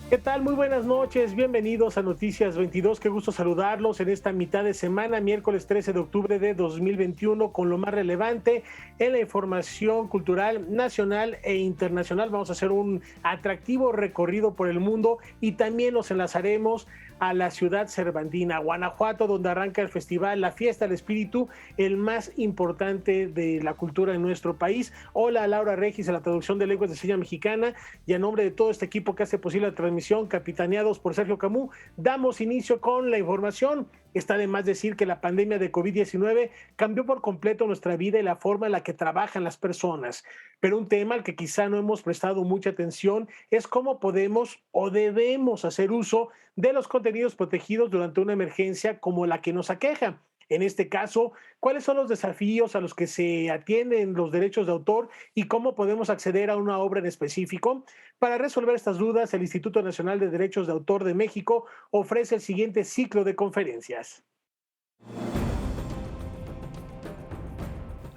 ¿Qué tal? Muy buenas noches, bienvenidos a Noticias 22, qué gusto saludarlos en esta mitad de semana, miércoles 13 de octubre de 2021, con lo más relevante en la información cultural nacional e internacional. Vamos a hacer un atractivo recorrido por el mundo y también nos enlazaremos a la ciudad cervantina, Guanajuato, donde arranca el festival La Fiesta del Espíritu, el más importante de la cultura en nuestro país. Hola, Laura Regis, en la traducción de lenguas de señas mexicana, y a nombre de todo este equipo que hace posible la transmisión, capitaneados por Sergio Camú, damos inicio con la información. Está de más decir que la pandemia de COVID-19 cambió por completo nuestra vida y la forma en la que trabajan las personas. Pero un tema al que quizá no hemos prestado mucha atención es cómo podemos o debemos hacer uso de los contenidos protegidos durante una emergencia como la que nos aqueja. En este caso, ¿cuáles son los desafíos a los que se atienden los derechos de autor y cómo podemos acceder a una obra en específico? Para resolver estas dudas, el Instituto Nacional de Derechos de Autor de México ofrece el siguiente ciclo de conferencias.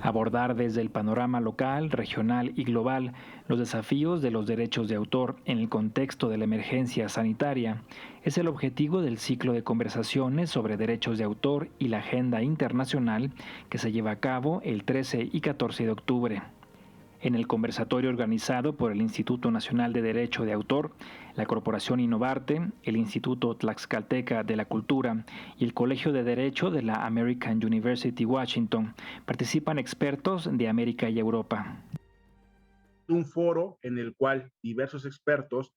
Abordar desde el panorama local, regional y global los desafíos de los derechos de autor en el contexto de la emergencia sanitaria es el objetivo del ciclo de conversaciones sobre derechos de autor y la agenda internacional que se lleva a cabo el 13 y 14 de octubre. En el conversatorio organizado por el Instituto Nacional de Derecho de Autor, la Corporación Innovarte, el Instituto Tlaxcalteca de la Cultura y el Colegio de Derecho de la American University Washington, participan expertos de América y Europa. Un foro en el cual diversos expertos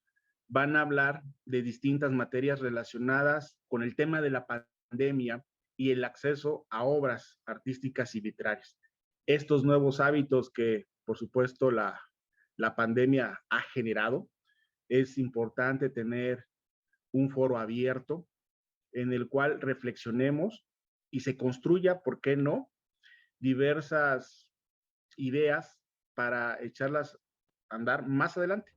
van a hablar de distintas materias relacionadas con el tema de la pandemia y el acceso a obras artísticas y literarias. Estos nuevos hábitos que, por supuesto, la pandemia ha generado, es importante tener un foro abierto en el cual reflexionemos y se construya, ¿por qué no?, diversas ideas para echarlas a andar más adelante.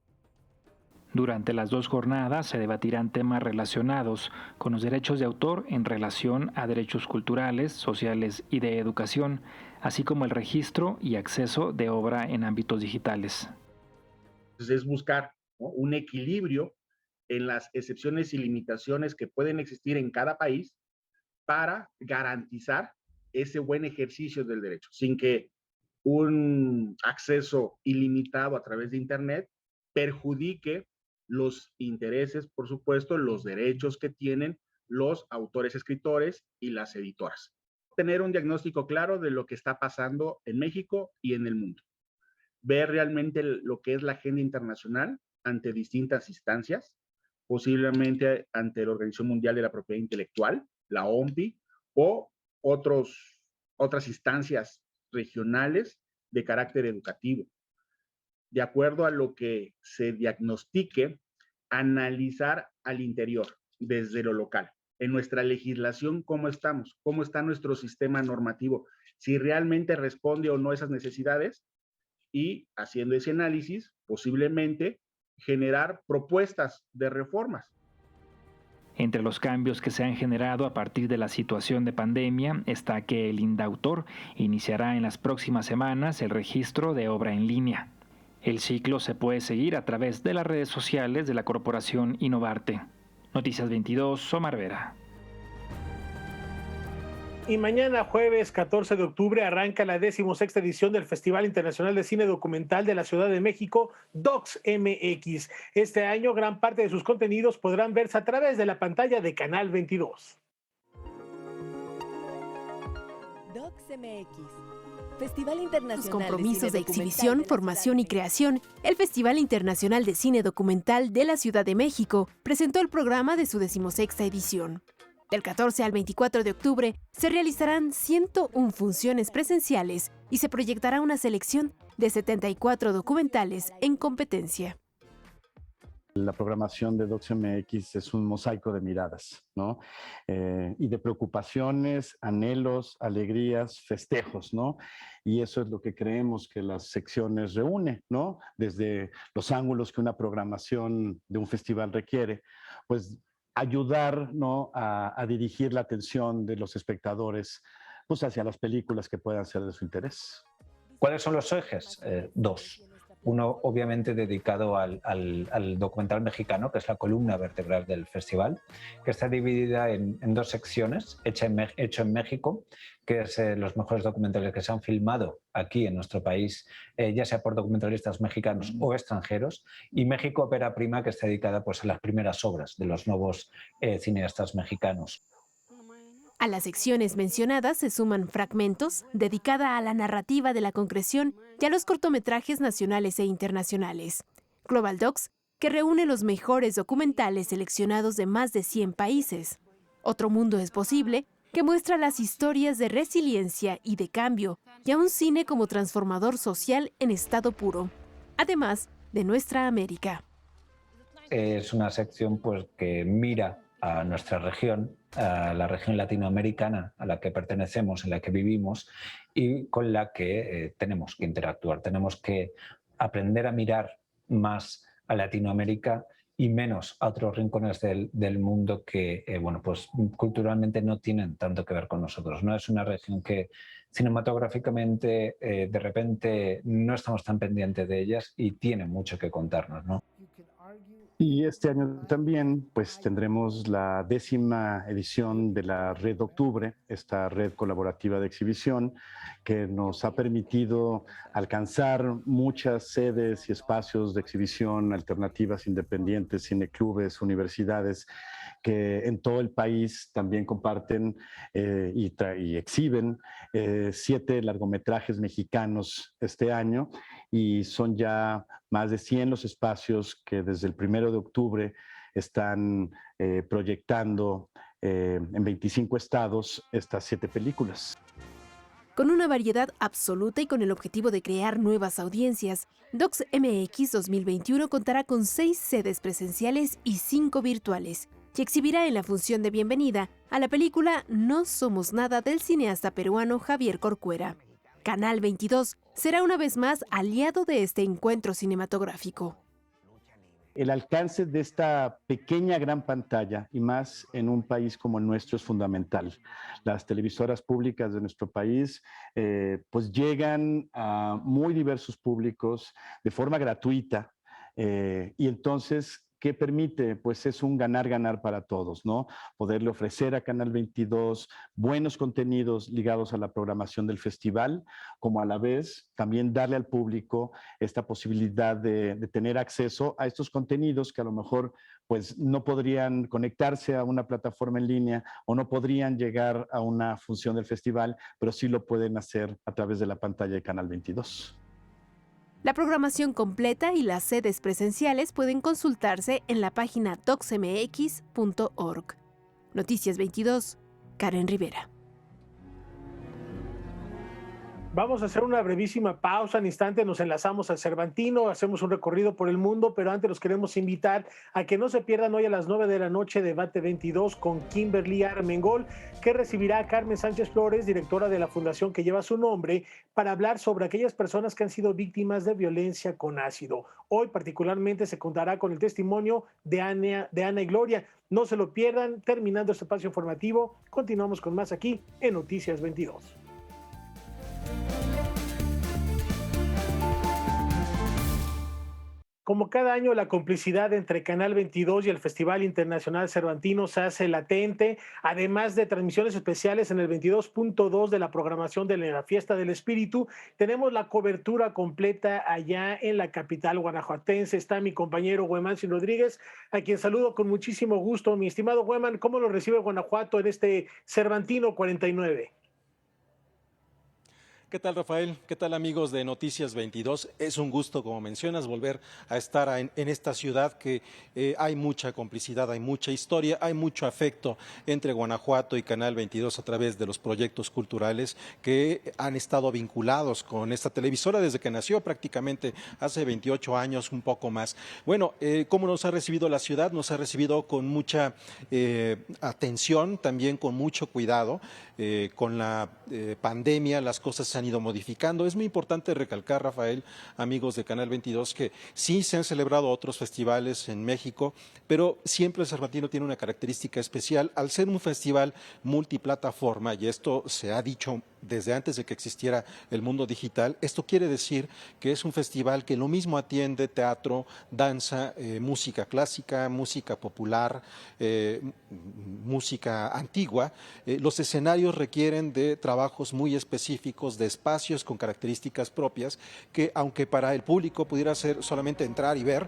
Durante las dos jornadas se debatirán temas relacionados con los derechos de autor en relación a derechos culturales, sociales y de educación, así como el registro y acceso de obra en ámbitos digitales. Entonces es buscar, ¿no?, un equilibrio en las excepciones y limitaciones que pueden existir en cada país para garantizar ese buen ejercicio del derecho, sin que un acceso ilimitado a través de Internet perjudique los intereses, por supuesto, los derechos que tienen los autores, escritores y las editoras. Tener un diagnóstico claro de lo que está pasando en México y en el mundo. Ver realmente lo que es la agenda internacional ante distintas instancias, posiblemente ante la Organización Mundial de la Propiedad Intelectual, la OMPI, o otras instancias regionales de carácter educativo. De acuerdo a lo que se diagnostique, analizar al interior, desde lo local. En nuestra legislación, ¿cómo estamos? ¿Cómo está nuestro sistema normativo? Si realmente responde o no a esas necesidades, y haciendo ese análisis, posiblemente generar propuestas de reformas. Entre los cambios que se han generado a partir de la situación de pandemia está que el INDAUTOR iniciará en las próximas semanas el registro de obra en línea. El ciclo se puede seguir a través de las redes sociales de la Corporación Innovarte. Noticias 22, Omar Vera. Y mañana, jueves 14 de octubre, arranca la 16ª edición del Festival Internacional de Cine Documental de la Ciudad de México, DocsMX. Este año, gran parte de sus contenidos podrán verse a través de la pantalla de Canal 22. DocsMX. Festival Internacional Sus compromisos de de exhibición, formación y creación, el Festival Internacional de Cine Documental de la Ciudad de México presentó el programa de su 16ª edición. Del 14 al 24 de octubre se realizarán 101 funciones presenciales y se proyectará una selección de 74 documentales en competencia. La programación de DocsMX es un mosaico de miradas, ¿no? Y de preocupaciones, anhelos, alegrías, festejos, ¿no? Y eso es lo que creemos que las secciones reúne, ¿no? Desde los ángulos que una programación de un festival requiere, pues ayudar, ¿no?, a dirigir la atención de los espectadores, pues hacia las películas que puedan ser de su interés. ¿Cuáles son los ejes? Dos. Uno obviamente dedicado al documental mexicano, que es la columna vertebral del festival, que está dividida en dos secciones: hecho en México, que es los mejores documentales que se han filmado aquí en nuestro país, ya sea por documentalistas mexicanos o extranjeros, y México Ópera Prima, que está dedicada pues, a las primeras obras de los nuevos cineastas mexicanos. A las secciones mencionadas se suman Fragmentos, dedicada a la narrativa de la concreción y a los cortometrajes nacionales e internacionales. Global Docs, que reúne los mejores documentales seleccionados de más de 100 países. Otro Mundo es Posible, que muestra las historias de resiliencia y de cambio, y a un cine como transformador social en estado puro. Además de Nuestra América. Es una sección pues, que mira a nuestra región, a la región latinoamericana a la que pertenecemos, en la que vivimos y con la que tenemos que interactuar. Tenemos que aprender a mirar más a Latinoamérica y menos a otros rincones del mundo que bueno, pues, culturalmente no tienen tanto que ver con nosotros. No es una región que cinematográficamente de repente no estamos tan pendientes de ellas y tienen mucho que contarnos, ¿no? Y este año también pues tendremos la 10ª edición de la Red Octubre, esta red colaborativa de exhibición que nos ha permitido alcanzar muchas sedes y espacios de exhibición alternativas independientes, cineclubes, universidades que en todo el país también comparten y exhiben 7 largometrajes mexicanos este año, y son ya más de 100 los espacios que desde el 1 de octubre están proyectando en 25 estados estas 7 películas. Con una variedad absoluta y con el objetivo de crear nuevas audiencias, Docs MX 2021 contará con 6 sedes presenciales y 5 virtuales, y exhibirá en la función de bienvenida a la película No Somos Nada del cineasta peruano Javier Corcuera. Canal 22 será una vez más aliado de este encuentro cinematográfico. El alcance de esta pequeña gran pantalla, y más en un país como el nuestro, es fundamental. Las televisoras públicas de nuestro país pues llegan a muy diversos públicos de forma gratuita, y entonces, ¿qué permite? Pues es un ganar-ganar para todos, ¿no? Poderle ofrecer a Canal 22 buenos contenidos ligados a la programación del festival, como a la vez también darle al público esta posibilidad de tener acceso a estos contenidos que a lo mejor pues no podrían conectarse a una plataforma en línea o no podrían llegar a una función del festival, pero sí lo pueden hacer a través de la pantalla de Canal 22. La programación completa y las sedes presenciales pueden consultarse en la página docsmx.org. Noticias 22, Karen Rivera. Vamos a hacer una brevísima pausa. En instante nos enlazamos al Cervantino, hacemos un recorrido por el mundo, pero antes los queremos invitar a que no se pierdan hoy a las 9 de la noche Debate 22 con Kimberly Armengol, que recibirá a Carmen Sánchez Flores, directora de la fundación que lleva su nombre, para hablar sobre aquellas personas que han sido víctimas de violencia con ácido. Hoy particularmente se contará con el testimonio de Ana y Gloria. No se lo pierdan. Terminando este espacio informativo, continuamos con más aquí en Noticias 22. Como cada año, la complicidad entre Canal 22 y el Festival Internacional Cervantino se hace latente, además de transmisiones especiales en el 22.2 de la programación de la Fiesta del Espíritu. Tenemos la cobertura completa allá en la capital guanajuatense. Está mi compañero Huemansin Rodríguez, a quien saludo con muchísimo gusto. Mi estimado Hueman, ¿cómo lo recibe Guanajuato en este Cervantino 49? ¿Qué tal, Rafael? ¿Qué tal, amigos de Noticias 22? Es un gusto, como mencionas, volver a estar en esta ciudad que hay mucha complicidad, hay mucha historia, hay mucho afecto entre Guanajuato y Canal 22 a través de los proyectos culturales que han estado vinculados con esta televisora desde que nació prácticamente hace 28 años, un poco más. Bueno, ¿cómo nos ha recibido la ciudad? Nos ha recibido con mucha atención, también con mucho cuidado. Con la pandemia las cosas se han ido modificando. Es muy importante recalcar, Rafael, amigos de Canal 22, que sí se han celebrado otros festivales en México, pero siempre el Cervantino tiene una característica especial al ser un festival multiplataforma, y esto se ha dicho desde antes de que existiera el mundo digital. Esto quiere decir que es un festival que lo mismo atiende teatro, danza, música clásica, música popular, música antigua. Los escenarios requieren de trabajos muy específicos, de espacios con características propias, que aunque para el público pudiera ser solamente entrar y ver,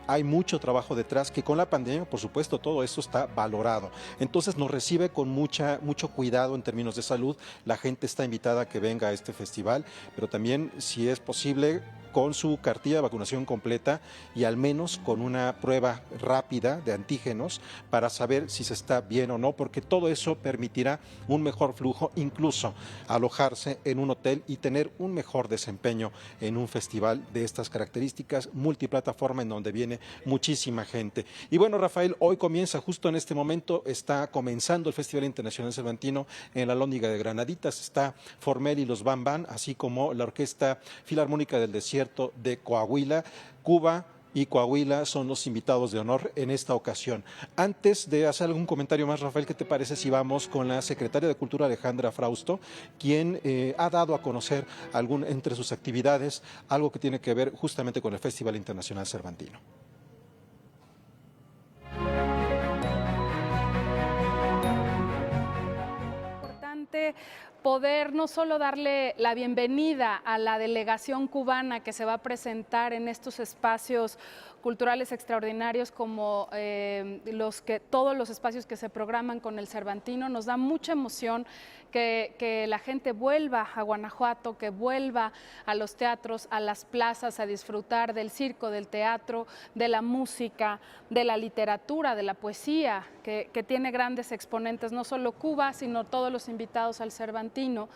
hay mucho trabajo detrás que con la pandemia, por supuesto, todo eso está valorado. Entonces nos recibe con mucho cuidado en términos de salud. La gente está invitada a que venga a este festival, pero también, si es posible, con su cartilla de vacunación completa y al menos con una prueba rápida de antígenos para saber si se está bien o no, porque todo eso permitirá un mejor flujo, incluso alojarse en un hotel y tener un mejor desempeño en un festival de estas características, multiplataforma, en donde viene muchísima gente. Y bueno, Rafael, hoy comienza, justo en este momento, está comenzando el Festival Internacional Cervantino en la Alhóndiga de Granaditas. Está Formel y los Bam Bam, así como la Orquesta Filarmónica del Desierto de Coahuila. Cuba y Coahuila son los invitados de honor en esta ocasión. Antes de hacer algún comentario más, Rafael, ¿qué te parece si vamos con la secretaria de Cultura, Alejandra Frausto, quien ha dado a conocer entre sus actividades algo que tiene que ver justamente con el Festival Internacional Cervantino? Poder no solo darle la bienvenida a la delegación cubana que se va a presentar en estos espacios culturales extraordinarios como todos los espacios que se programan con el Cervantino. Nos da mucha emoción que la gente vuelva a Guanajuato, que vuelva a los teatros, a las plazas, a disfrutar del circo, del teatro, de la música, de la literatura, de la poesía, que tiene grandes exponentes, no solo Cuba, sino todos los invitados al Cervantino.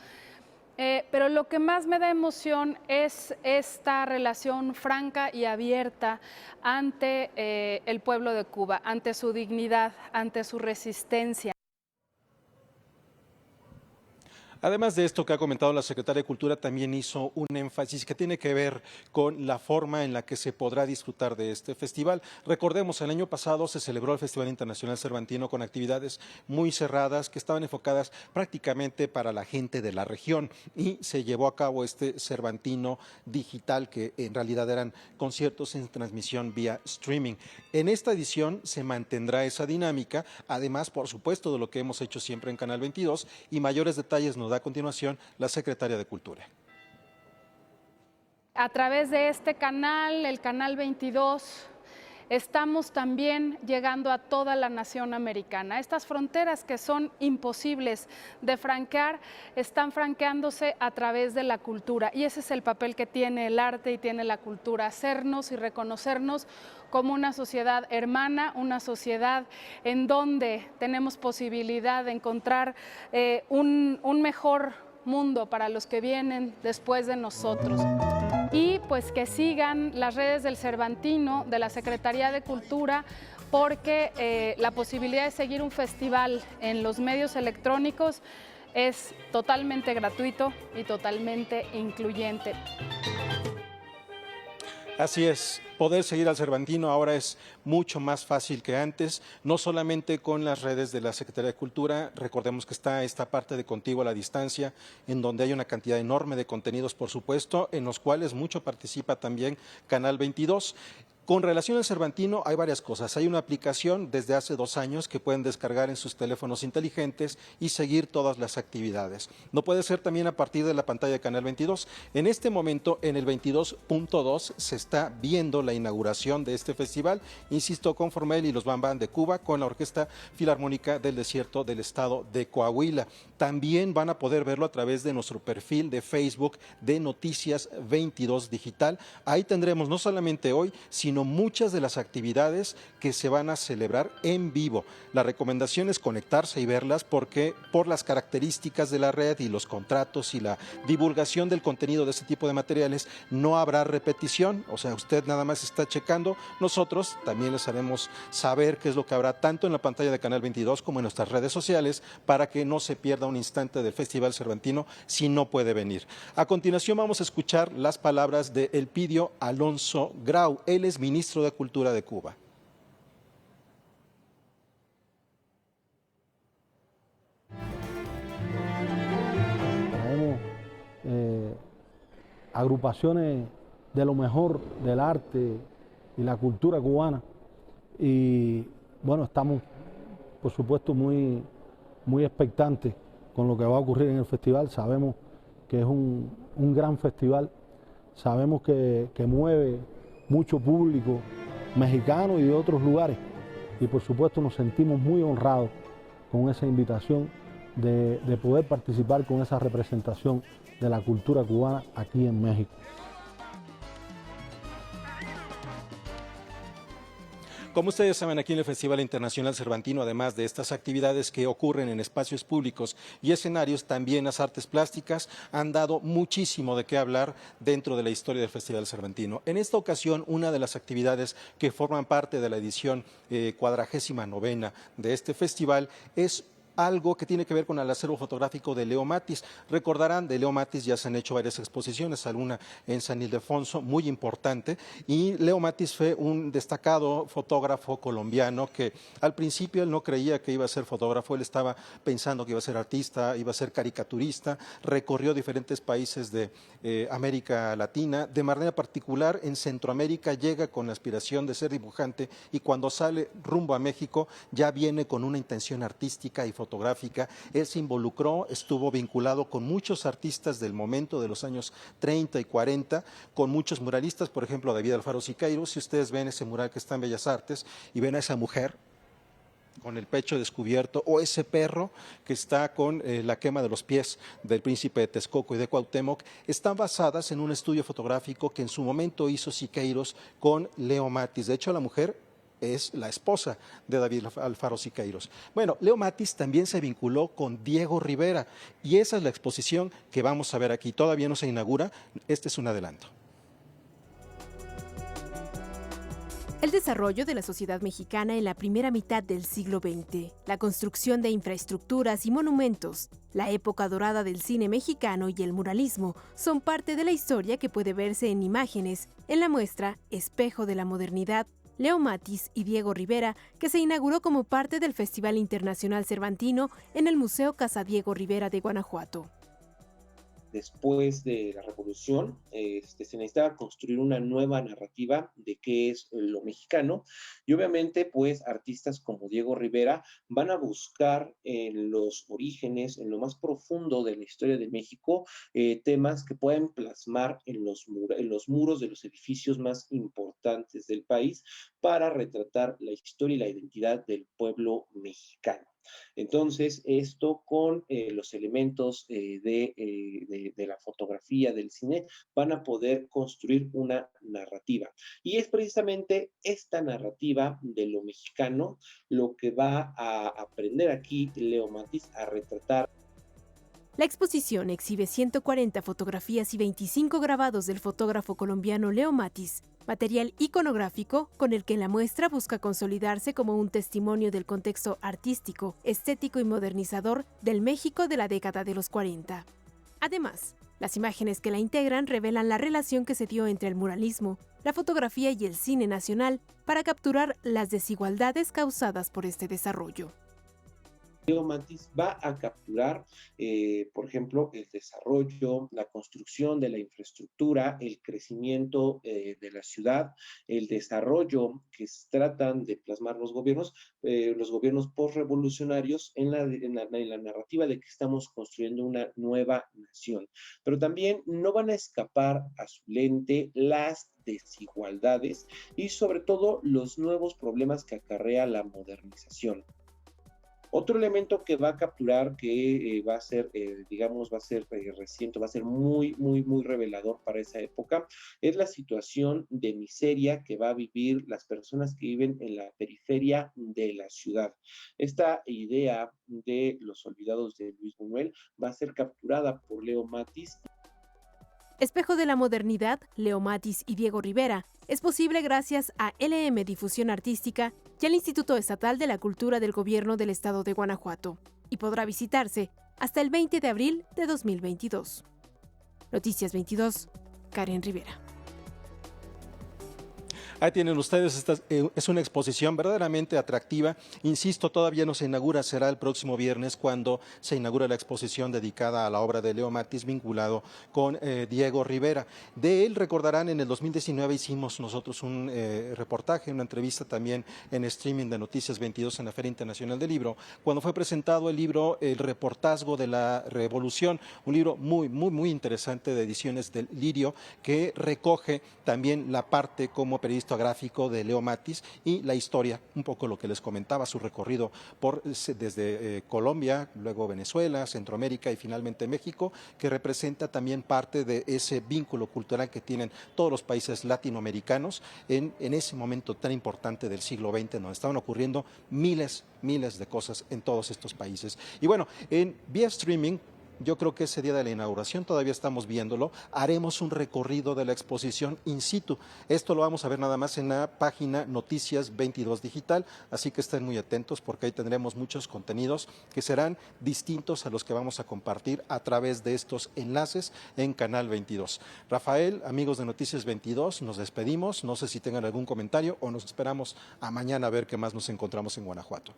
Pero lo que más me da emoción es esta relación franca y abierta ante el pueblo de Cuba, ante su dignidad, ante su resistencia. Además de esto que ha comentado la secretaria de Cultura, también hizo un énfasis que tiene que ver con la forma en la que se podrá disfrutar de este festival. Recordemos, el año pasado se celebró el Festival Internacional Cervantino con actividades muy cerradas que estaban enfocadas prácticamente para la gente de la región, y se llevó a cabo este Cervantino digital, que en realidad eran conciertos en transmisión vía streaming. En esta edición se mantendrá esa dinámica, además, por supuesto, de lo que hemos hecho siempre en Canal 22, y mayores detalles nos da a continuación la secretaria de Cultura. A través de este canal, el Canal 22, estamos también llegando a toda la nación americana. Estas fronteras que son imposibles de franquear, están franqueándose a través de la cultura, y ese es el papel que tiene el arte y tiene la cultura: hacernos y reconocernos como una sociedad hermana, una sociedad en donde tenemos posibilidad de encontrar un mejor mundo para los que vienen después de nosotros. Y pues que sigan las redes del Cervantino, de la Secretaría de Cultura, porque la posibilidad de seguir un festival en los medios electrónicos es totalmente gratuito y totalmente incluyente. Así es, poder seguir al Cervantino ahora es mucho más fácil que antes, no solamente con las redes de la Secretaría de Cultura. Recordemos que está esta parte de Contigo a la Distancia, en donde hay una cantidad enorme de contenidos, por supuesto, en los cuales mucho participa también Canal 22. Con relación al Cervantino hay varias cosas. Hay una aplicación desde hace 2 años que pueden descargar en sus teléfonos inteligentes y seguir todas las actividades. Lo puede ser también a partir de la pantalla de Canal 22. En este momento, en el 22.2 se está viendo la inauguración de este festival, insisto, con Formel y los Bam Bam de Cuba, con la Orquesta Filarmónica del Desierto del Estado de Coahuila. También van a poder verlo a través de nuestro perfil de Facebook de Noticias 22 Digital. Ahí tendremos no solamente hoy, sino muchas de las actividades que se van a celebrar en vivo. La recomendación es conectarse y verlas, porque por las características de la red y los contratos y la divulgación del contenido de este tipo de materiales, no habrá repetición. O sea, usted nada más está checando. Nosotros también les haremos saber qué es lo que habrá tanto en la pantalla de Canal 22 como en nuestras redes sociales, para que no se pierda un instante del Festival Cervantino si no puede venir. A continuación vamos a escuchar las palabras de Elpidio Alonso Grau. Él es ministro de Cultura de Cuba. agrupaciones de lo mejor del arte y la cultura cubana. Y bueno, estamos por supuesto muy expectantes con lo que va a ocurrir en el festival. Sabemos que es un gran festival, sabemos que mueve mucho público mexicano y de otros lugares, y por supuesto nos sentimos muy honrados con esa invitación de poder participar con esa representación de la cultura cubana aquí en México. Como ustedes saben, aquí en el Festival Internacional Cervantino, además de estas actividades que ocurren en espacios públicos y escenarios, también las artes plásticas han dado muchísimo de qué hablar dentro de la historia del Festival Cervantino. En esta ocasión, una de las actividades que forman parte de la edición 49ª de este festival es algo que tiene que ver con el acervo fotográfico de Leo Matis. Recordarán, de Leo Matis ya se han hecho varias exposiciones, alguna en San Ildefonso, muy importante, y Leo Matis fue un destacado fotógrafo colombiano que al principio él no creía que iba a ser fotógrafo, él estaba pensando que iba a ser artista, iba a ser caricaturista, recorrió diferentes países de América Latina, de manera particular en Centroamérica llega con la aspiración de ser dibujante y cuando sale rumbo a México ya viene con una intención artística y fotográfica. Él se involucró, estuvo vinculado con muchos artistas del momento de los años 30 y 40, con muchos muralistas, por ejemplo David Alfaro Siqueiros. Si ustedes ven ese mural que está en Bellas Artes y ven a esa mujer con el pecho descubierto, o ese perro que está con la quema de los pies del príncipe de Texcoco y de Cuauhtémoc, están basadas en un estudio fotográfico que en su momento hizo Siqueiros con Leo Matis. De hecho, la mujer es la esposa de David Alfaro Siqueiros. Bueno, Leo Matis también se vinculó con Diego Rivera y esa es la exposición que vamos a ver aquí. Todavía no se inaugura, este es un adelanto. El desarrollo de la sociedad mexicana en la primera mitad del siglo XX, la construcción de infraestructuras y monumentos, la época dorada del cine mexicano y el muralismo son parte de la historia que puede verse en imágenes en la muestra Espejo de la Modernidad, Leo Matis y Diego Rivera, que se inauguró como parte del Festival Internacional Cervantino en el Museo Casa Diego Rivera de Guanajuato. Después de la revolución, se necesitaba construir una nueva narrativa de qué es lo mexicano, y obviamente pues artistas como Diego Rivera van a buscar en los orígenes, en lo más profundo de la historia de México, temas que pueden plasmar en los muros de los edificios más importantes del país para retratar la historia y la identidad del pueblo mexicano. Entonces, esto con los elementos de la fotografía, del cine, van a poder construir una narrativa. Y es precisamente esta narrativa de lo mexicano lo que va a aprender aquí Leo Matis a retratar. La exposición exhibe 140 fotografías y 25 grabados del fotógrafo colombiano Leo Matis, material iconográfico con el que la muestra busca consolidarse como un testimonio del contexto artístico, estético y modernizador del México de la década de los 40. Además, las imágenes que la integran revelan la relación que se dio entre el muralismo, la fotografía y el cine nacional para capturar las desigualdades causadas por este desarrollo. Leo Matis va a capturar, por ejemplo, el desarrollo, la construcción de la infraestructura, el crecimiento de la ciudad, el desarrollo que tratan de plasmar los gobiernos postrevolucionarios en la narrativa de que estamos construyendo una nueva nación. Pero también no van a escapar a su lente las desigualdades y sobre todo los nuevos problemas que acarrea la modernización. Otro elemento que va a capturar, que va a ser reciente, va a ser muy revelador para esa época, es la situación de miseria que va a vivir las personas que viven en la periferia de la ciudad. Esta idea de los olvidados de Luis Buñuel va a ser capturada por Leo Matis. Espejo de la Modernidad, Leo Matis y Diego Rivera, es posible gracias a LM Difusión Artística y al Instituto Estatal de la Cultura del Gobierno del Estado de Guanajuato, y podrá visitarse hasta el 20 de abril de 2022. Noticias 22, Karen Rivera. Ahí tienen ustedes, es una exposición verdaderamente atractiva. Insisto, todavía no se inaugura, será el próximo viernes cuando se inaugura la exposición dedicada a la obra de Leo Matis vinculado con Diego Rivera. De él, recordarán, en el 2019 hicimos nosotros un reportaje, una entrevista también en streaming de Noticias 22 en la Feria Internacional del Libro, cuando fue presentado el libro El reportazgo de la revolución, un libro muy interesante de Ediciones del Lirio, que recoge también la parte como periodista gráfico de Leo Matis y la historia, un poco lo que les comentaba, su recorrido desde Colombia, luego Venezuela, Centroamérica y finalmente México, que representa también parte de ese vínculo cultural que tienen todos los países latinoamericanos en ese momento tan importante del siglo XX, donde estaban ocurriendo miles de cosas en todos estos países. Y bueno, vía streaming, yo creo que ese día de la inauguración, todavía estamos viéndolo, haremos un recorrido de la exposición in situ. Esto lo vamos a ver nada más en la página Noticias 22 Digital, así que estén muy atentos porque ahí tendremos muchos contenidos que serán distintos a los que vamos a compartir a través de estos enlaces en Canal 22. Rafael, amigos de Noticias 22, nos despedimos. No sé si tengan algún comentario o nos esperamos a mañana a ver qué más nos encontramos en Guanajuato.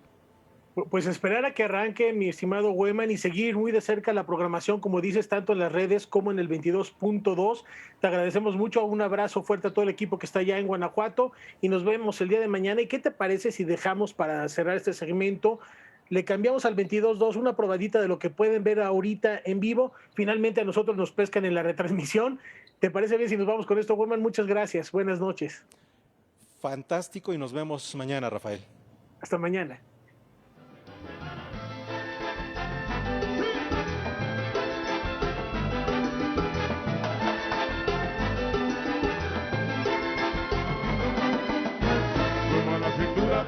Pues esperar a que arranque, mi estimado Weyman, y seguir muy de cerca la programación, como dices, tanto en las redes como en el 22.2. Te agradecemos mucho, un abrazo fuerte a todo el equipo que está allá en Guanajuato y nos vemos el día de mañana. ¿Y qué te parece si dejamos, para cerrar este segmento, le cambiamos al 22.2 una probadita de lo que pueden ver ahorita en vivo? Finalmente a nosotros nos pescan en la retransmisión. ¿Te parece bien si nos vamos con esto, Weyman? Muchas gracias, buenas noches. Fantástico, y nos vemos mañana, Rafael. Hasta mañana.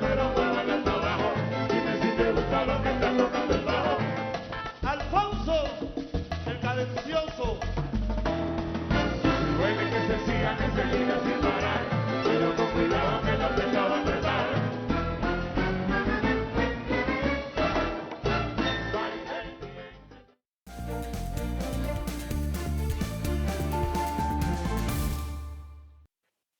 Pero mueve el trabajo, dime si te gusta lo que está tocando el bajo. Alfonso, el cadencioso. Puede que se siga sin parar, pero con cuidado que no te va a apretar.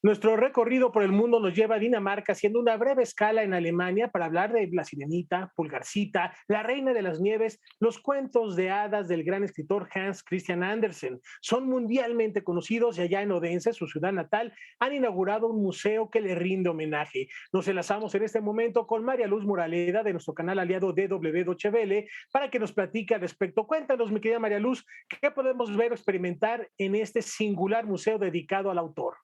Nuestro recorrido por el mundo nos lleva a Dinamarca, haciendo una breve escala en Alemania para hablar de La Sirenita, Pulgarcita, La Reina de las Nieves, los cuentos de hadas del gran escritor Hans Christian Andersen. Son mundialmente conocidos y allá en Odense, su ciudad natal, han inaugurado un museo que le rinde homenaje. Nos enlazamos en este momento con María Luz Moraleda de nuestro canal aliado DW Deutsche Welle para que nos platique al respecto. Cuéntanos, mi querida María Luz, ¿qué podemos ver o experimentar en este singular museo dedicado al autor?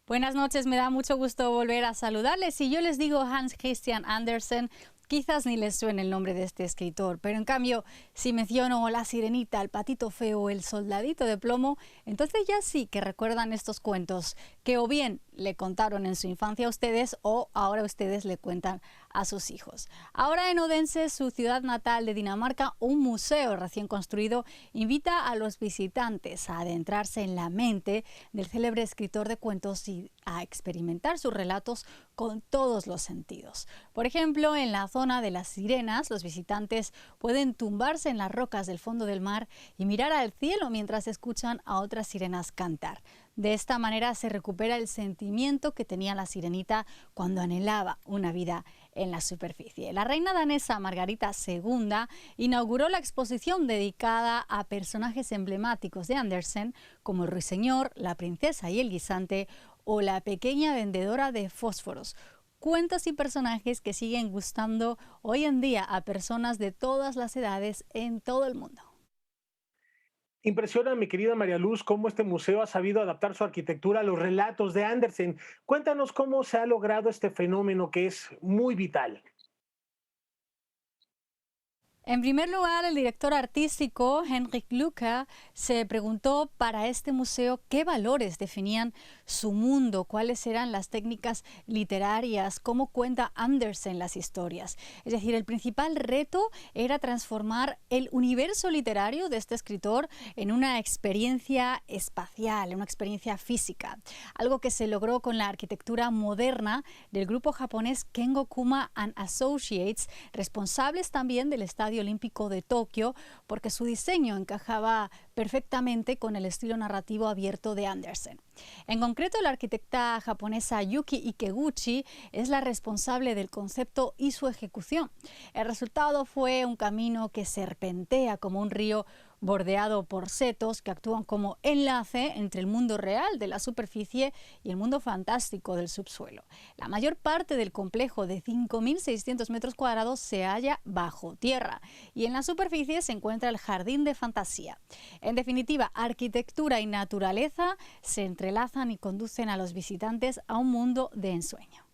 Buenas noches, me da mucho gusto volver a saludarles. Si yo les digo Hans Christian Andersen, quizás ni les suene el nombre de este escritor, pero en cambio, si menciono La Sirenita, El Patito Feo, El Soldadito de Plomo, entonces ya sí que recuerdan estos cuentos que o bien le contaron en su infancia a ustedes o ahora ustedes le cuentan a sus hijos. Ahora en Odense, su ciudad natal de Dinamarca, un museo recién construido invita a los visitantes a adentrarse en la mente del célebre escritor de cuentos y a experimentar sus relatos con todos los sentidos. Por ejemplo, en la zona de las sirenas, los visitantes pueden tumbarse en las rocas del fondo del mar y mirar al cielo mientras escuchan a otras sirenas cantar. De esta manera se recupera el sentimiento que tenía la sirenita cuando anhelaba una vida en la superficie. La reina danesa Margarita II inauguró la exposición dedicada a personajes emblemáticos de Andersen como el ruiseñor, la princesa y el guisante o la pequeña vendedora de fósforos. Cuentos y personajes que siguen gustando hoy en día a personas de todas las edades en todo el mundo. Impresiona, mi querida María Luz, cómo este museo ha sabido adaptar su arquitectura a los relatos de Andersen. Cuéntanos cómo se ha logrado este fenómeno que es muy vital. En primer lugar, el director artístico Henrik Lucke se preguntó para este museo qué valores definían su mundo, cuáles eran las técnicas literarias, cómo cuenta Andersen las historias. Es decir, el principal reto era transformar el universo literario de este escritor en una experiencia espacial, en una experiencia física, algo que se logró con la arquitectura moderna del grupo japonés Kengo Kuma and Associates, responsables también del Estadio Estadio Olímpico de Tokio porque su diseño encajaba perfectamente con el estilo narrativo abierto de Andersen. En concreto, la arquitecta japonesa Yuki Ikeguchi es la responsable del concepto y su ejecución. El resultado fue un camino que serpentea como un río bordeado por setos que actúan como enlace entre el mundo real de la superficie y el mundo fantástico del subsuelo. La mayor parte del complejo de 5.600 metros cuadrados se halla bajo tierra y en la superficie se encuentra el jardín de fantasía. En definitiva, arquitectura y naturaleza se entrelazan y conducen a los visitantes a un mundo de ensueño.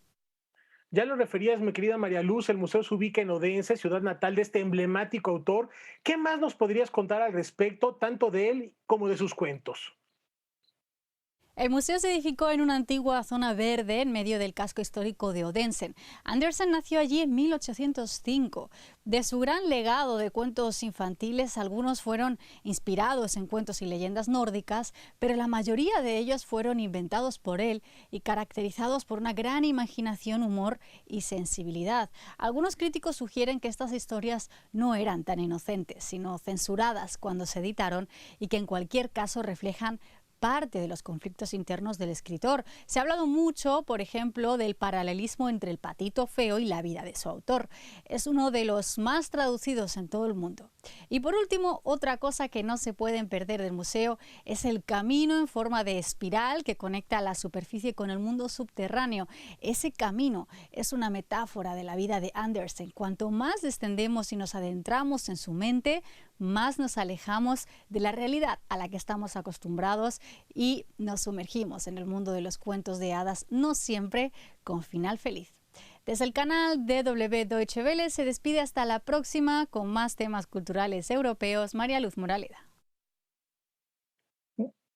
Ya lo referías, mi querida María Luz, el museo se ubica en Odense, ciudad natal de este emblemático autor. ¿Qué más nos podrías contar al respecto, tanto de él como de sus cuentos? El museo se edificó en una antigua zona verde en medio del casco histórico de Odense. Andersen nació allí en 1805. De su gran legado de cuentos infantiles, algunos fueron inspirados en cuentos y leyendas nórdicas, pero la mayoría de ellos fueron inventados por él y caracterizados por una gran imaginación, humor y sensibilidad. Algunos críticos sugieren que estas historias no eran tan inocentes, sino censuradas cuando se editaron y que en cualquier caso reflejan parte de los conflictos internos del escritor. Se ha hablado mucho, por ejemplo, del paralelismo entre El patito feo y la vida de su autor. Es uno de los más traducidos en todo el mundo. Y por último, otra cosa que no se pueden perder del museo es el camino en forma de espiral que conecta la superficie con el mundo subterráneo. Ese camino es una metáfora de la vida de Andersen. Cuanto más descendemos y nos adentramos en su mente, más nos alejamos de la realidad a la que estamos acostumbrados y nos sumergimos en el mundo de los cuentos de hadas, no siempre con final feliz. Desde el canal DW Deutsche Welle se despide hasta la próxima con más temas culturales europeos. María Luz Moraleda.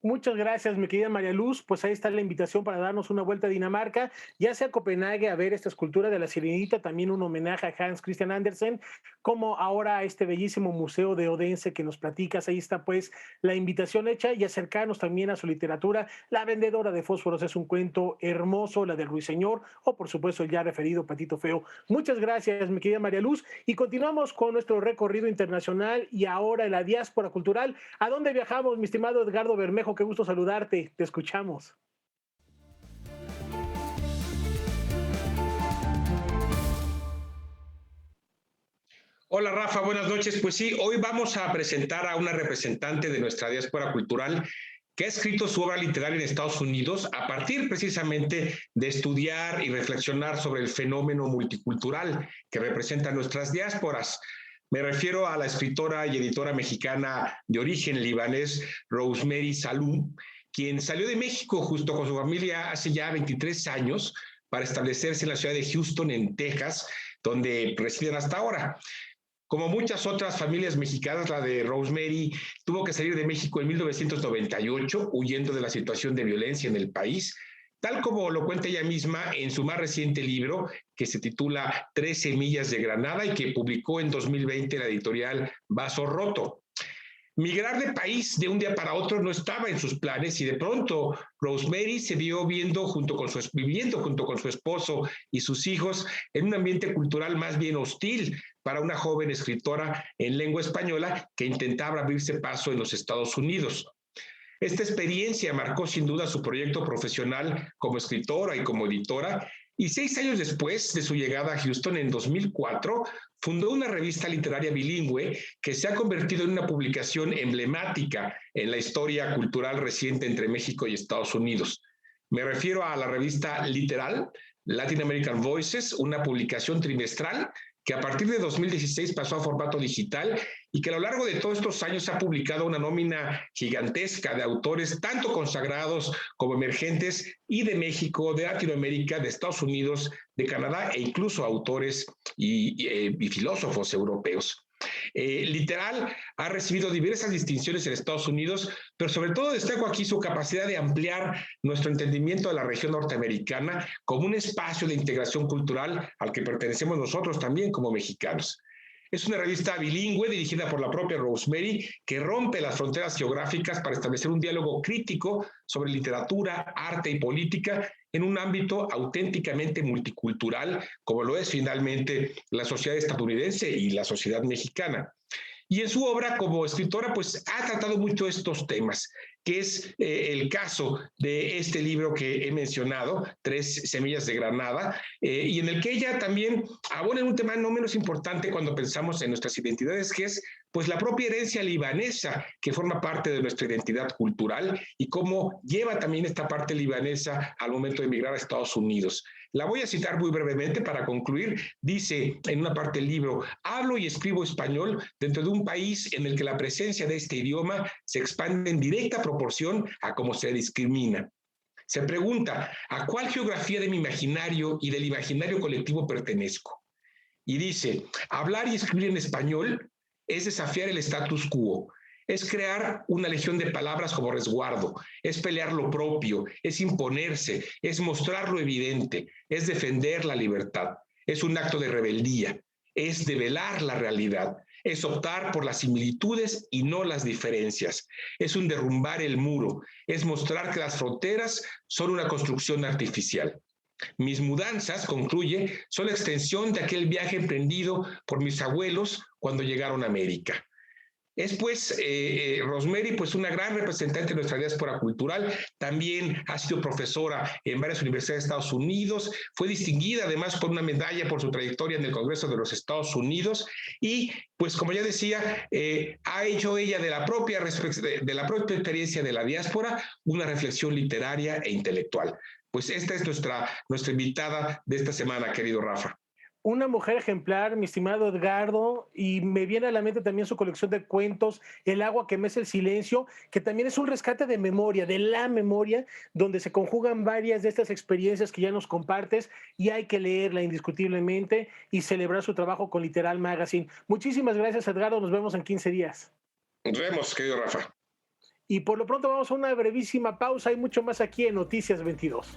Muchas gracias, mi querida María Luz. Pues ahí está la invitación para darnos una vuelta a Dinamarca, ya sea a Copenhague a ver esta escultura de la Sirenita, también un homenaje a Hans Christian Andersen, como ahora a este bellísimo museo de Odense que nos platicas. Ahí está pues la invitación hecha y acercarnos también a su literatura. La vendedora de fósforos es un cuento hermoso, la del Ruiseñor, o por supuesto el ya referido Patito Feo. Muchas gracias, mi querida María Luz, y continuamos con nuestro recorrido internacional y ahora en la diáspora cultural. ¿A dónde viajamos, mi estimado Edgardo Bermejo? Qué gusto saludarte, te escuchamos. Hola Rafa, buenas noches. Pues sí, hoy vamos a presentar a una representante de nuestra diáspora cultural que ha escrito su obra literaria en Estados Unidos a partir precisamente de estudiar y reflexionar sobre el fenómeno multicultural que representa nuestras diásporas. Me refiero a la escritora y editora mexicana de origen libanés, Rosemary Saloum, quien salió de México junto con su familia hace ya 23 años para establecerse en la ciudad de Houston, en Texas, donde residen hasta ahora. Como muchas otras familias mexicanas, la de Rosemary tuvo que salir de México en 1998, huyendo de la situación de violencia en el país, tal como lo cuenta ella misma en su más reciente libro, que se titula 3 semillas de Granada y que publicó en 2020 la editorial Vaso Roto. Migrar de país de un día para otro no estaba en sus planes y de pronto Rosemary se vio viviendo junto con su esposo y sus hijos en un ambiente cultural más bien hostil para una joven escritora en lengua española que intentaba abrirse paso en los Estados Unidos. Esta experiencia marcó sin duda su proyecto profesional como escritora y como editora, y 6 años después de su llegada a Houston, en 2004, fundó una revista literaria bilingüe que se ha convertido en una publicación emblemática en la historia cultural reciente entre México y Estados Unidos. Me refiero a la revista Literal, Latin American Voices, una publicación trimestral que a partir de 2016 pasó a formato digital y que a lo largo de todos estos años ha publicado una nómina gigantesca de autores, tanto consagrados como emergentes, y de México, de Latinoamérica, de Estados Unidos, de Canadá, e incluso autores y filósofos europeos. Literal ha recibido diversas distinciones en Estados Unidos, pero sobre todo destaco aquí su capacidad de ampliar nuestro entendimiento de la región norteamericana como un espacio de integración cultural al que pertenecemos nosotros también como mexicanos. Es una revista bilingüe dirigida por la propia Rosemary que rompe las fronteras geográficas para establecer un diálogo crítico sobre literatura, arte y política en un ámbito auténticamente multicultural, como lo es finalmente la sociedad estadounidense y la sociedad mexicana. Y en su obra como escritora, pues ha tratado mucho estos temas, que es el caso de este libro que he mencionado, Tres Semillas de Granada, y en el que ella también abona en un tema no menos importante cuando pensamos en nuestras identidades, que es pues la propia herencia libanesa que forma parte de nuestra identidad cultural y cómo lleva también esta parte libanesa al momento de emigrar a Estados Unidos. La voy a citar muy brevemente para concluir. Dice en una parte del libro: hablo y escribo español dentro de un país en el que la presencia de este idioma se expande en directa proporción a cómo se discrimina. Se pregunta, ¿a cuál geografía de mi imaginario y del imaginario colectivo pertenezco? Y dice, hablar y escribir en español es desafiar el status quo, es crear una legión de palabras como resguardo, es pelear lo propio, es imponerse, es mostrar lo evidente, es defender la libertad, es un acto de rebeldía, es develar la realidad, es optar por las similitudes y no las diferencias, es un derrumbar el muro, es mostrar que las fronteras son una construcción artificial. Mis mudanzas, concluye, son la extensión de aquel viaje emprendido por mis abuelos cuando llegaron a América. Es pues Rosemary, pues una gran representante de nuestra diáspora cultural. También ha sido profesora en varias universidades de Estados Unidos, fue distinguida además por una medalla por su trayectoria en el Congreso de los Estados Unidos y pues como ya decía, ha hecho ella de la propia experiencia de la diáspora una reflexión literaria e intelectual. Pues esta es nuestra invitada de esta semana, querido Rafa. Una mujer ejemplar, mi estimado Edgardo, y me viene a la mente también su colección de cuentos, El agua que mece el silencio, que también es un rescate de memoria, de la memoria, donde se conjugan varias de estas experiencias que ya nos compartes y hay que leerla indiscutiblemente y celebrar su trabajo con Literal Magazine. Muchísimas gracias, Edgardo, nos vemos en 15 días. Nos vemos, querido Rafa. Y por lo pronto vamos a una brevísima pausa, hay mucho más aquí en Noticias 22.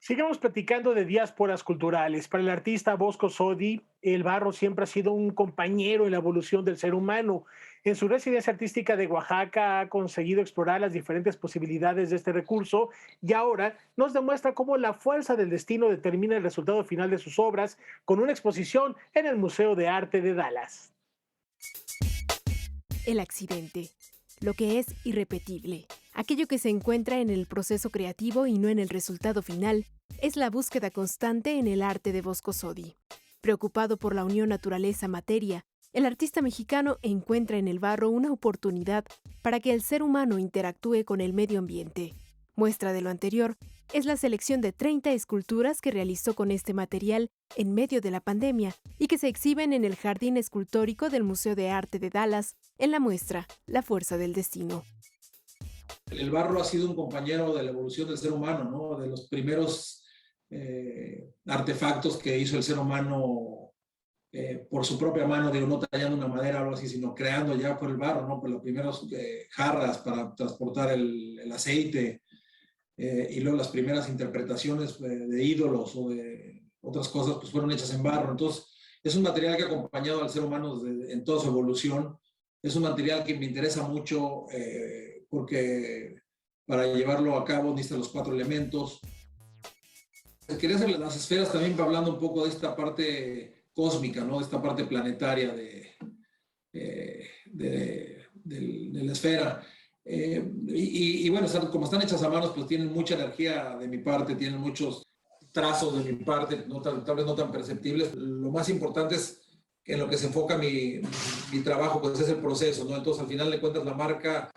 Sigamos platicando de diásporas culturales. Para el artista Bosco Sodi, el barro siempre ha sido un compañero en la evolución del ser humano. En su residencia artística de Oaxaca ha conseguido explorar las diferentes posibilidades de este recurso y ahora nos demuestra cómo la fuerza del destino determina el resultado final de sus obras con una exposición en el Museo de Arte de Dallas. El accidente, lo que es irrepetible. Aquello que se encuentra en el proceso creativo y no en el resultado final, es la búsqueda constante en el arte de Bosco Sodi. Preocupado por la unión naturaleza-materia, el artista mexicano encuentra en el barro una oportunidad para que el ser humano interactúe con el medio ambiente. Muestra de lo anterior es la selección de 30 esculturas que realizó con este material en medio de la pandemia y que se exhiben en el Jardín Escultórico del Museo de Arte de Dallas en la muestra La Fuerza del Destino. El barro ha sido un compañero de la evolución del ser humano, ¿no? De los primeros artefactos que hizo el ser humano por su propia mano, digo, no tallando una madera o algo así, sino creando ya por el barro, ¿no? Por las primeras jarras para transportar el aceite y luego las primeras interpretaciones de ídolos o de otras cosas pues fueron hechas en barro. Entonces, es un material que ha acompañado al ser humano en toda su evolución. Es un material que me interesa mucho porque para llevarlo a cabo necesita los 4 elementos. Quería hacerle las esferas también hablando un poco de esta parte cósmica, ¿no? De esta parte planetaria de la esfera. Y bueno, como están hechas a manos, pues tienen mucha energía de mi parte, tienen muchos trazos de mi parte, tal vez no tan perceptibles. Lo más importante es que en lo que se enfoca mi trabajo, pues es el proceso, ¿no? Entonces, al final de cuentas, la marca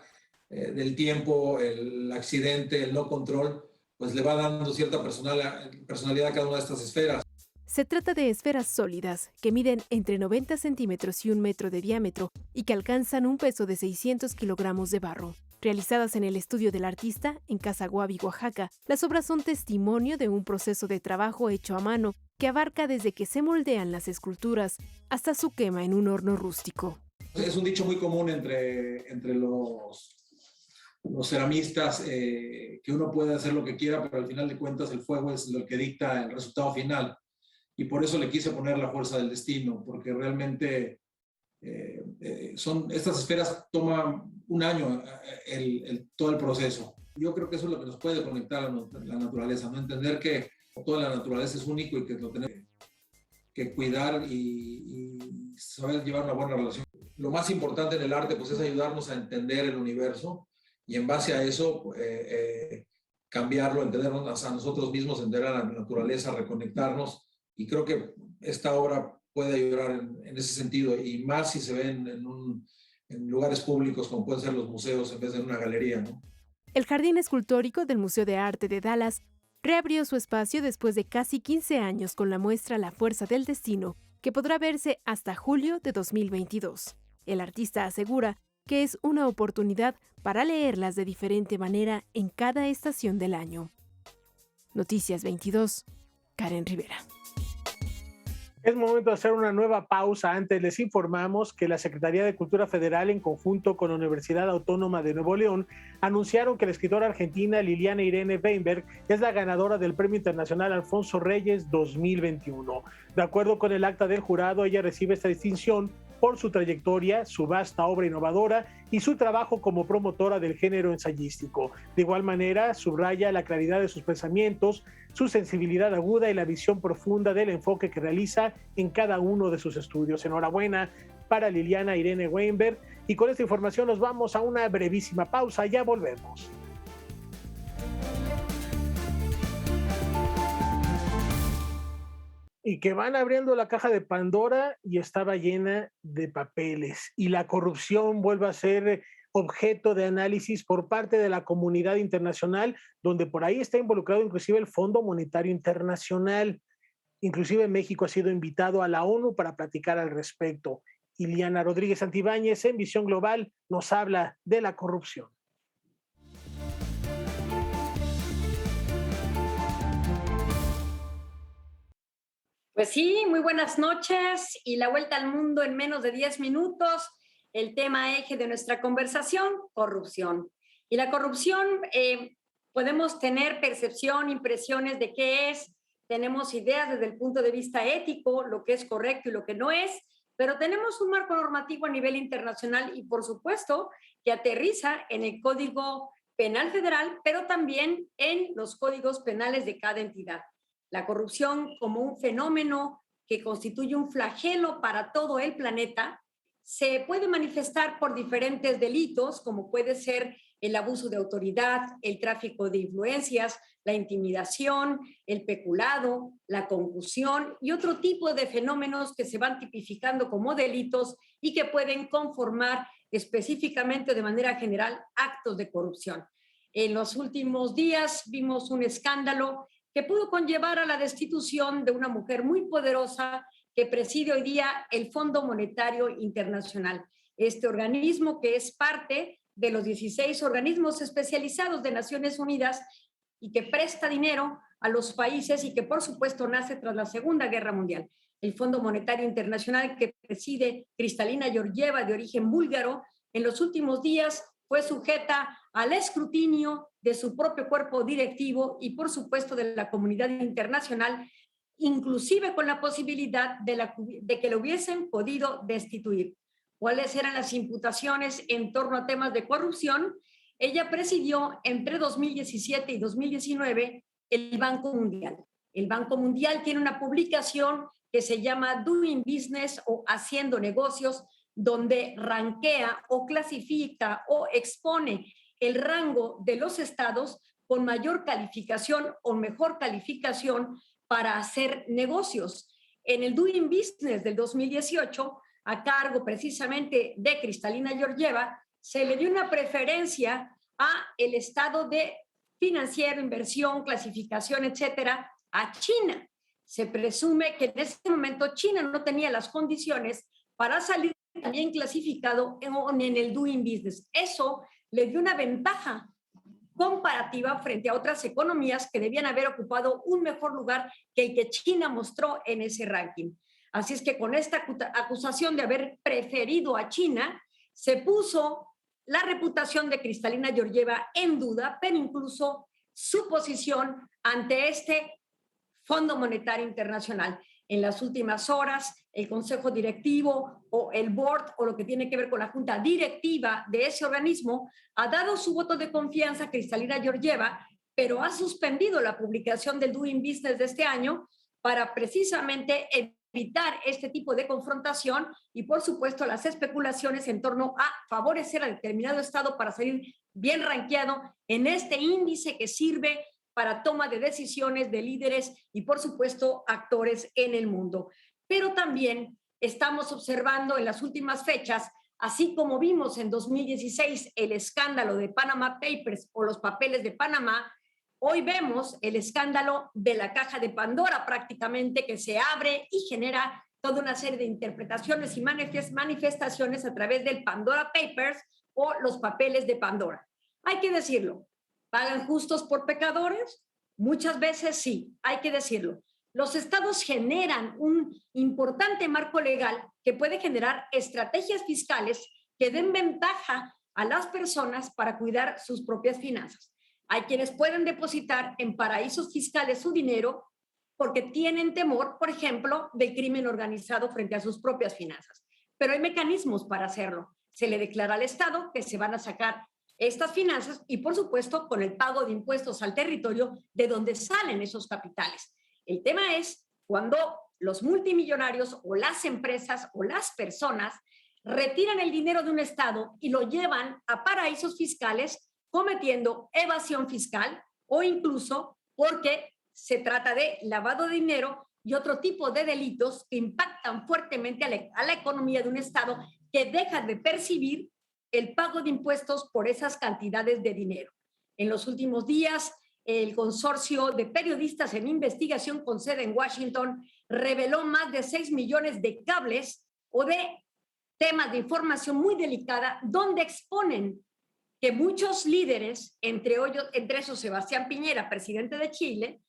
del tiempo, el accidente, el no control, pues le va dando cierta personalidad a cada una de estas esferas. Se trata de esferas sólidas que miden entre 90 centímetros y 1 metro de diámetro y que alcanzan un peso de 600 kilogramos de barro. Realizadas en el estudio del artista, en Casa Guavi, Oaxaca, las obras son testimonio de un proceso de trabajo hecho a mano que abarca desde que se moldean las esculturas hasta su quema en un horno rústico. Es un dicho muy común entre los ceramistas, que uno puede hacer lo que quiera, pero al final de cuentas el fuego es lo que dicta el resultado final. Y por eso le quise poner la fuerza del destino, porque realmente estas esferas toman un año todo el proceso. Yo creo que eso es lo que nos puede conectar a la naturaleza, ¿no? Entender que toda la naturaleza es único y que lo tenemos que cuidar y saber llevar una buena relación. Lo más importante en el arte pues, es ayudarnos a entender el universo y en base a eso cambiarlo, entendernos a nosotros mismos, entender a la naturaleza, reconectarnos, y creo que esta obra puede ayudar en ese sentido, y más si se ven en lugares públicos como pueden ser los museos en vez de en una galería, ¿no? El Jardín Escultórico del Museo de Arte de Dallas reabrió su espacio después de casi 15 años con la muestra La Fuerza del Destino, que podrá verse hasta julio de 2022. El artista asegura que es una oportunidad para leerlas de diferente manera en cada estación del año. Noticias 22, Karen Rivera. Es momento de hacer una nueva pausa. Antes les informamos que la Secretaría de Cultura Federal, en conjunto con la Universidad Autónoma de Nuevo León, anunciaron que la escritora argentina Liliana Irene Weinberg es la ganadora del Premio Internacional Alfonso Reyes 2021. De acuerdo con el acta del jurado, ella recibe esta distinción por su trayectoria, su vasta obra innovadora y su trabajo como promotora del género ensayístico. De igual manera, subraya la claridad de sus pensamientos, su sensibilidad aguda y la visión profunda del enfoque que realiza en cada uno de sus estudios. Enhorabuena para Liliana Irene Weinberg. Y con esta información nos vamos a una brevísima pausa. Ya volvemos. Y que van abriendo la caja de Pandora y estaba llena de papeles. Y la corrupción vuelve a ser objeto de análisis por parte de la comunidad internacional, donde por ahí está involucrado inclusive el Fondo Monetario Internacional. Inclusive México ha sido invitado a la ONU para platicar al respecto. Iliana Rodríguez Santibáñez, en Visión Global, nos habla de la corrupción. Pues sí, muy buenas noches y la vuelta al mundo en menos de 10 minutos. El tema eje de nuestra conversación, corrupción. Y la corrupción, podemos tener percepción, impresiones de qué es, tenemos ideas desde el punto de vista ético, lo que es correcto y lo que no es, pero tenemos un marco normativo a nivel internacional y por supuesto que aterriza en el Código Penal Federal, pero también en los códigos penales de cada entidad. La corrupción como un fenómeno que constituye un flagelo para todo el planeta se puede manifestar por diferentes delitos, como puede ser el abuso de autoridad, el tráfico de influencias, la intimidación, el peculado, la concusión y otro tipo de fenómenos que se van tipificando como delitos y que pueden conformar específicamente de manera general actos de corrupción. En los últimos días vimos un escándalo que pudo conllevar a la destitución de una mujer muy poderosa que preside hoy día el Fondo Monetario Internacional. Este organismo que es parte de los 16 organismos especializados de Naciones Unidas y que presta dinero a los países y que por supuesto nace tras la Segunda Guerra Mundial. El Fondo Monetario Internacional que preside Kristalina Georgieva, de origen búlgaro, en los últimos días fue sujeta al escrutinio de su propio cuerpo directivo y por supuesto de la comunidad internacional, inclusive con la posibilidad de que lo hubiesen podido destituir. ¿Cuáles eran las imputaciones en torno a temas de corrupción? Ella presidió entre 2017 y 2019 el Banco Mundial. El Banco Mundial tiene una publicación que se llama Doing Business o Haciendo Negocios, donde rankea o clasifica o expone el rango de los estados con mayor calificación o mejor calificación para hacer negocios. En el Doing Business del 2018, a cargo precisamente de Kristalina Georgieva, se le dio una preferencia a el estado de financiero, inversión, clasificación, etcétera, a China. Se presume que en ese momento China no tenía las condiciones para salir también clasificado en el Doing Business. Eso le dio una ventaja comparativa frente a otras economías que debían haber ocupado un mejor lugar que el que China mostró en ese ranking. Así es que con esta acusación de haber preferido a China, se puso la reputación de Kristalina Georgieva en duda, pero incluso su posición ante este Fondo Monetario Internacional. En las últimas horas, el Consejo Directivo o el Board o lo que tiene que ver con la Junta Directiva de ese organismo ha dado su voto de confianza a Kristalina Georgieva, pero ha suspendido la publicación del Doing Business de este año para precisamente evitar este tipo de confrontación y, por supuesto, las especulaciones en torno a favorecer a determinado estado para salir bien rankeado en este índice que sirve para toma de decisiones de líderes y, por supuesto, actores en el mundo. Pero también estamos observando en las últimas fechas, así como vimos en 2016 el escándalo de Panama Papers o los papeles de Panamá, hoy vemos el escándalo de la caja de Pandora prácticamente, que se abre y genera toda una serie de interpretaciones y manifestaciones a través del Pandora Papers o los papeles de Pandora. Hay que decirlo, ¿pagan justos por pecadores? Muchas veces sí, hay que decirlo. Los estados generan un importante marco legal que puede generar estrategias fiscales que den ventaja a las personas para cuidar sus propias finanzas. Hay quienes pueden depositar en paraísos fiscales su dinero porque tienen temor, por ejemplo, del crimen organizado frente a sus propias finanzas. Pero hay mecanismos para hacerlo. Se le declara al Estado que se van a sacar estas finanzas y, por supuesto, con el pago de impuestos al territorio de donde salen esos capitales. El tema es cuando los multimillonarios o las empresas o las personas retiran el dinero de un Estado y lo llevan a paraísos fiscales cometiendo evasión fiscal o incluso porque se trata de lavado de dinero y otro tipo de delitos que impactan fuertemente a la economía de un Estado que deja de percibir el pago de impuestos por esas cantidades de dinero. En los últimos días, el consorcio de periodistas en investigación con sede en Washington reveló más de 6 millones de cables o de temas de información muy delicada donde exponen que muchos líderes, entre esos Sebastián Piñera, presidente de Chile,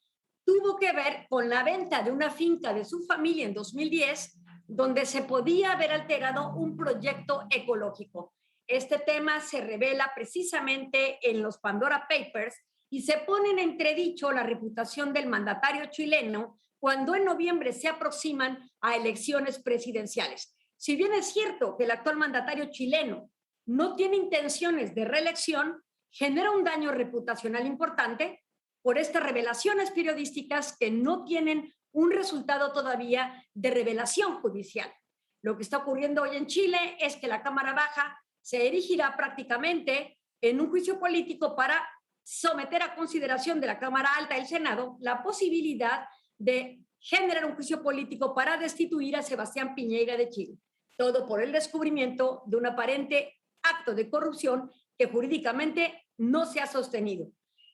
tuvo que ver con la venta de una finca de su familia en 2010, donde se podía haber alterado un proyecto ecológico. Este tema se revela precisamente en los Pandora Papers y se pone en entredicho la reputación del mandatario chileno cuando en noviembre se aproximan a elecciones presidenciales. Si bien es cierto que el actual mandatario chileno no tiene intenciones de reelección, genera un daño reputacional importante por estas revelaciones periodísticas que no tienen un resultado todavía de revelación judicial. Lo que está ocurriendo hoy en Chile es que la Cámara Baja se erigirá prácticamente en un juicio político para someter a consideración de la Cámara Alta del Senado la posibilidad de generar un juicio político para destituir a Sebastián Piñera de Chile. Todo por el descubrimiento de un aparente acto de corrupción que jurídicamente no se ha sostenido.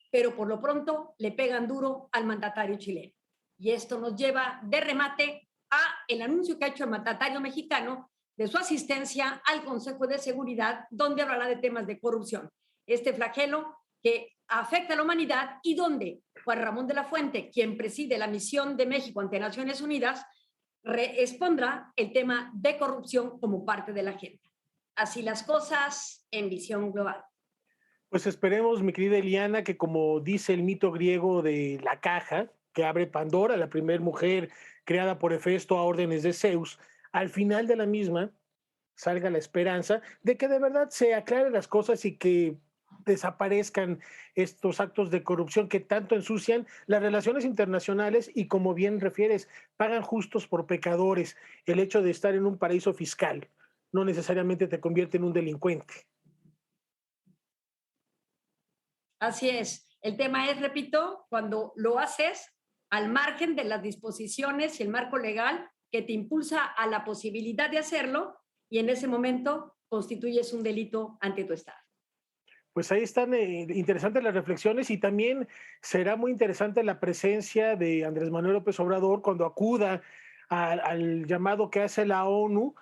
Pero por lo pronto le pegan duro al mandatario chileno. Y esto nos lleva de remate a el anuncio que ha hecho el mandatario mexicano de su asistencia al Consejo de Seguridad, donde hablará de temas de corrupción. Este flagelo que afecta a la humanidad y donde Juan Ramón de la Fuente, quien preside la misión de México ante Naciones Unidas, expondrá el tema de corrupción como parte de la agenda. Así las cosas en visión global. Pues esperemos, mi querida Eliana, que como dice el mito griego de la caja, que abre Pandora, la primera mujer creada por Hefesto a órdenes de Zeus, al final de la misma salga la esperanza de que de verdad se aclaren las cosas y que desaparezcan estos actos de corrupción que tanto ensucian las relaciones internacionales y, como bien refieres, pagan justos por pecadores. El hecho de estar en un paraíso fiscal no necesariamente te convierte en un delincuente. Así es. El tema es, repito, cuando lo haces al margen de las disposiciones y el marco legal que te impulsa a la posibilidad de hacerlo, y en ese momento constituyes un delito ante tu Estado. Pues ahí están interesantes las reflexiones y también será muy interesante la presencia de Andrés Manuel López Obrador cuando acuda al llamado que hace la ONU,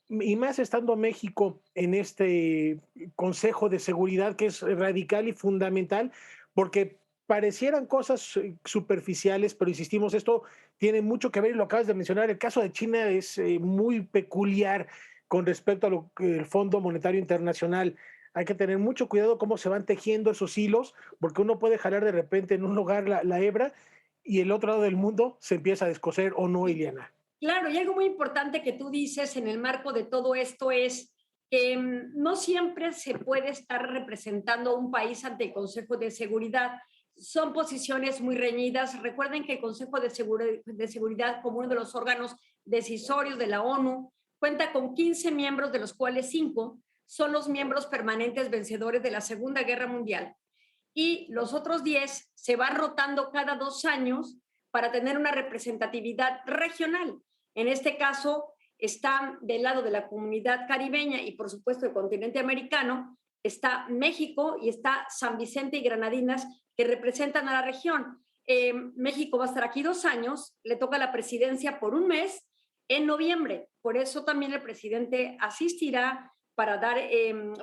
y más estando México en este Consejo de Seguridad que es radical y fundamental, porque parecieran cosas superficiales, pero insistimos, esto tiene mucho que ver y lo acabas de mencionar. El caso de China es muy peculiar con respecto a el Fondo Monetario Internacional. hay que tener mucho cuidado cómo se van tejiendo esos hilos, porque uno puede jalar de repente en un lugar la hebra y el otro lado del mundo se empieza a descoser, ¿o no, Ileana? Claro, y algo muy importante que tú dices en el marco de todo esto es que no siempre se puede estar representando a un país ante el Consejo de Seguridad. Son posiciones muy reñidas. Recuerden que el Consejo de Seguridad, como uno de los órganos decisorios de la ONU, cuenta con 15 miembros, de los cuales 5 son los miembros permanentes vencedores de la Segunda Guerra Mundial. Y los otros 10 se van rotando cada 2 años para tener una representatividad regional. En este caso, están del lado de la comunidad caribeña y, por supuesto, el continente americano, está México y está San Vicente y Granadinas, que representan a la región. México va a estar aquí 2 años, le toca la presidencia por 1 mes en noviembre. Por eso también el presidente asistirá para dar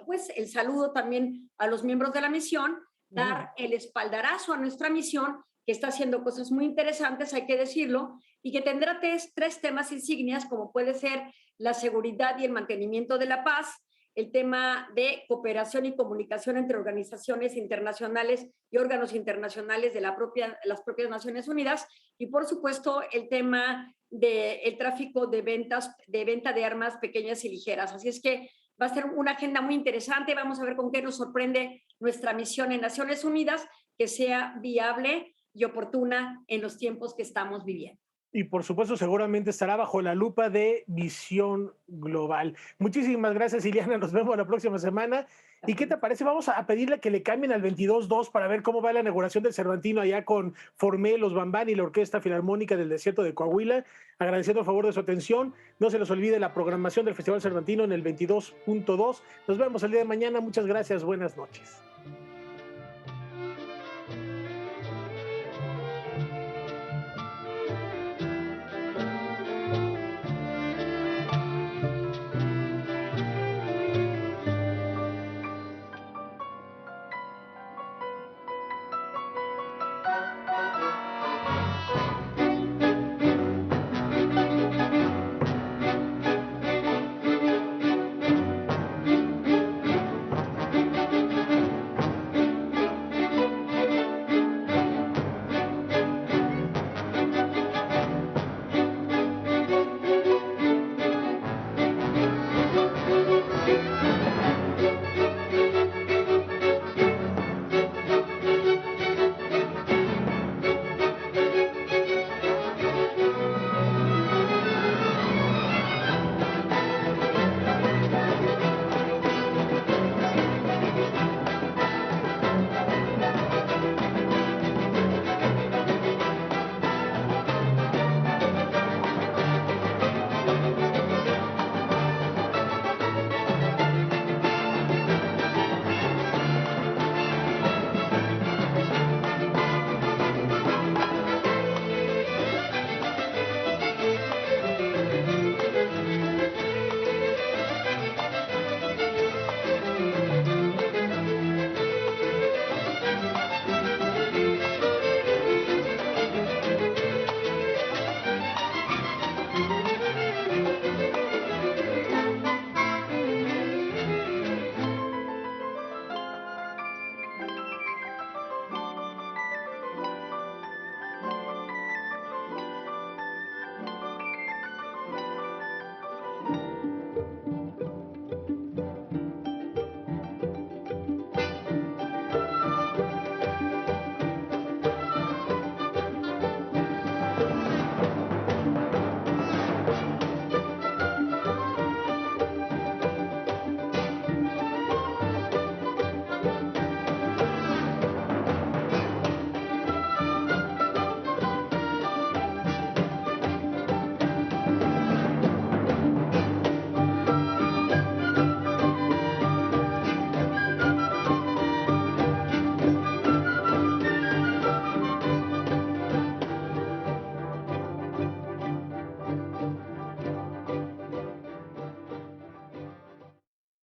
pues el saludo también a los miembros de la misión, dar el espaldarazo a nuestra misión, que está haciendo cosas muy interesantes, hay que decirlo, y que tendrá 3 temas insignias, como puede ser la seguridad y el mantenimiento de la paz, el tema de cooperación y comunicación entre organizaciones internacionales y órganos internacionales de las propias Naciones Unidas, y por supuesto el tema del tráfico de venta de armas pequeñas y ligeras. Así es que va a ser una agenda muy interesante. Vamos a ver con qué nos sorprende nuestra misión en Naciones Unidas, que sea viable y oportuna en los tiempos que estamos viviendo. Y por supuesto seguramente estará bajo la lupa de Visión Global. Muchísimas gracias, Ileana, nos vemos la próxima semana. ¿Y qué te parece? Vamos a pedirle que le cambien al 22-2 para ver cómo va la inauguración del Cervantino allá con Formé, los Bambán y la Orquesta Filarmónica del Desierto de Coahuila. Agradeciendo el favor de su atención. No se les olvide la programación del Festival Cervantino en el 22.2. Nos vemos el día de mañana. Muchas gracias. Buenas noches.